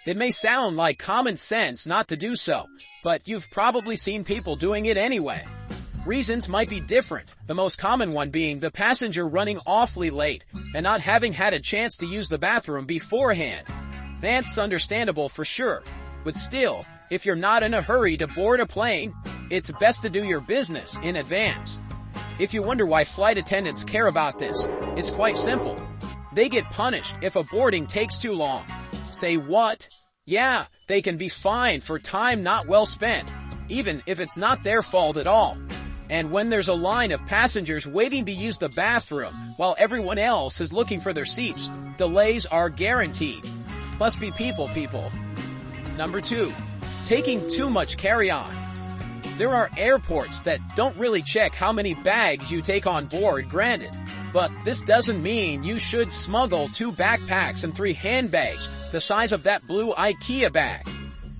It may sound like common sense not to do so, but you've probably seen people doing it anyway. Reasons might be different, the most common one being the passenger running awfully late and not having had a chance to use the bathroom beforehand. That's understandable for sure, but still, if you're not in a hurry to board a plane, it's best to do your business in advance. If you wonder why flight attendants care about this, it's quite simple. They get punished if a boarding takes too long. Say what? Yeah, they can be fined for time not well spent, even if it's not their fault at all. And when there's a line of passengers waiting to use the bathroom while everyone else is looking for their seats, delays are guaranteed. Must be people. Number 2. Taking too much carry-on. There are airports that don't really check how many bags you take on board, granted. But this doesn't mean you should smuggle 2 backpacks and 3 handbags the size of that blue IKEA bag.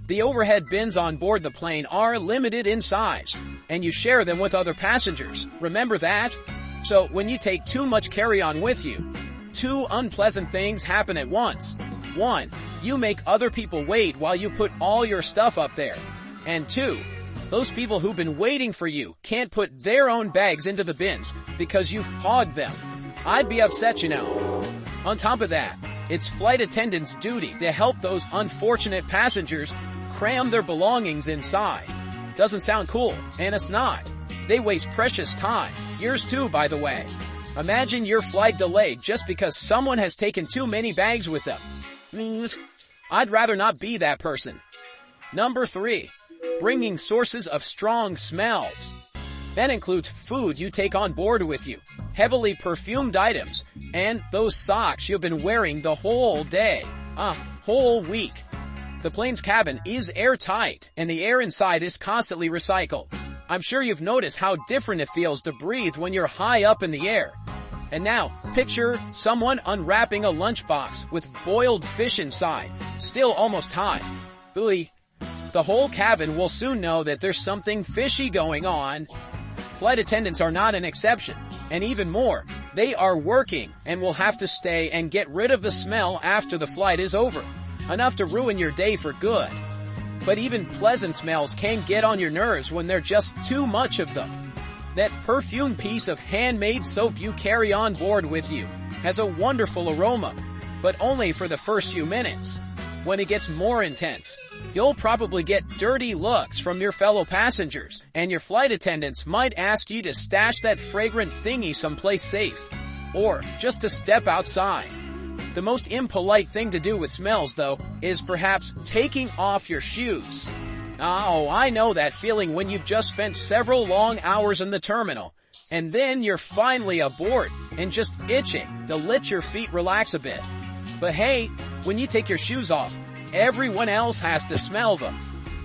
The overhead bins on board the plane are limited in size, and you share them with other passengers. Remember that? So when you take too much carry-on with you, 2 unpleasant things happen at once. 1, you make other people wait while you put all your stuff up there. And 2, those people who've been waiting for you can't put their own bags into the bins because you've hogged them. I'd be upset, you know. On top of that, it's flight attendants' duty to help those unfortunate passengers cram their belongings inside. Doesn't sound cool, and it's not. They waste precious time. Yours too, by the way. Imagine your flight delayed just because someone has taken too many bags with them. I'd rather not be that person. Number 3. Bringing sources of strong smells. That includes food you take on board with you, heavily perfumed items, and those socks you've been wearing the whole day. Whole week. The plane's cabin is airtight, and the air inside is constantly recycled. I'm sure you've noticed how different it feels to breathe when you're high up in the air. And now, picture someone unwrapping a lunchbox with boiled fish inside, still almost hot. Ooh. The whole cabin will soon know that there's something fishy going on. Flight attendants are not an exception, and even more, they are working and will have to stay and get rid of the smell after the flight is over. Enough to ruin your day for good. But even pleasant smells can get on your nerves when there's just too much of them. That perfume piece of handmade soap you carry on board with you has a wonderful aroma, but only for the first few minutes. When it gets more intense, you'll probably get dirty looks from your fellow passengers, and your flight attendants might ask you to stash that fragrant thingy someplace safe, or just to step outside. The most impolite thing to do with smells, though, is perhaps taking off your shoes. Oh, I know that feeling when you've just spent several long hours in the terminal, and then you're finally aboard and just itching to let your feet relax a bit. But hey, when you take your shoes off, everyone else has to smell them.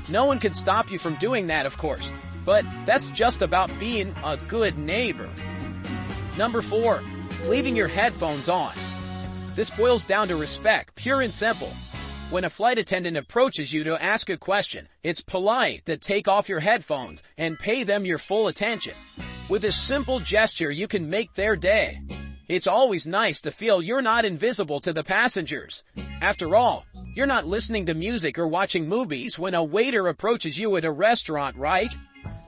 No one can stop you from doing that, of course, but that's just about being a good neighbor. Number 4, leaving your headphones on. This boils down to respect, pure and simple. When a flight attendant approaches you to ask a question, it's polite to take off your headphones and pay them your full attention. With a simple gesture, you can make their day. It's always nice to feel you're not invisible to the passengers. After all, you're not listening to music or watching movies when a waiter approaches you at a restaurant, right?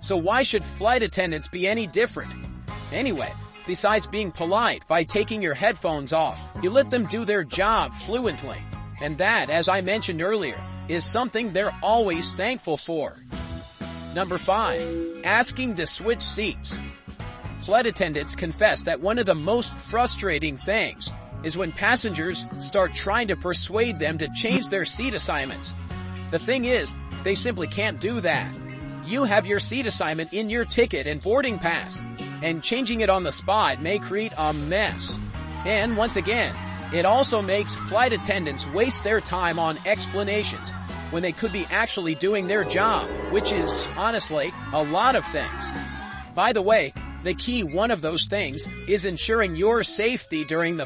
So why should flight attendants be any different? Anyway, besides being polite by taking your headphones off, you let them do their job fluently. And that, as I mentioned earlier, is something they're always thankful for. Number 5, asking to switch seats. Flight attendants confess that one of the most frustrating things is when passengers start trying to persuade them to change their seat assignments. The thing is, they simply can't do that. You have your seat assignment in your ticket and boarding pass, and changing it on the spot may create a mess. And once again, it also makes flight attendants waste their time on explanations when they could be actually doing their job, which is, honestly, a lot of things. By the way, the key one of those things is ensuring your safety during the